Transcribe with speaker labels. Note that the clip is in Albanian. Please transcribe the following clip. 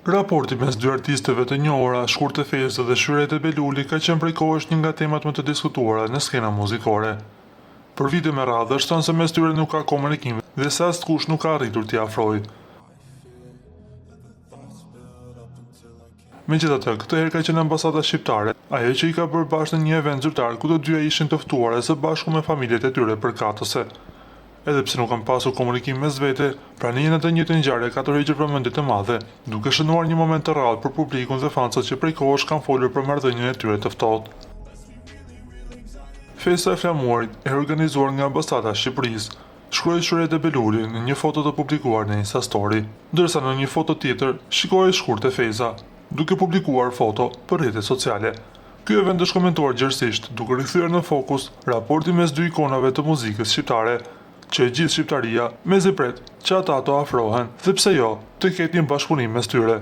Speaker 1: Raporti mes dy artisteve të njohura, Shkurtë Feza dhe Shyrete Beluli, ka qenë prej kohësh një nga temat më të diskutuara në skena muzikore. Për vite me radhë është thënë se mes tyre nuk ka komunikim dhe se askush nuk ka arritur t'i afrojë. Megjithatë, këtë herë ka qenë ambasada shqiptare, ajo që i ka bërë bashkë në një event zyrtar ku të dyja ishin të ftuara së bashku me familjet e tyre përkatëse. Edhe pse nuk kanë pasur komunikim mes vete, prania në të njëjtën ngjarje ka tërhequr vëmendje të madhe, duke shënuar një moment të rrallë për publikun dhe fansat që prej kohësh kanë folur për marrëdhënien e tyre të ftohtë. Festa e flamuarit e organizuar nga ambasada e Shqipërisë, shkroi Shyrete Beluli në një foto të publikuar në Insta Story, ndërsa në një foto tjetër shikohej Shkurtë Feza, duke publikuar foto për rrjetet sociale. Ky event është komentuar gjerësisht, duke rikthyer në fokus raporti mes dy ikonave të muzikës shqiptare, që e gjithë shqiptaria mezi pret që ata të afrohen dhe pse jo të ketë një bashkëpunim mes tyre.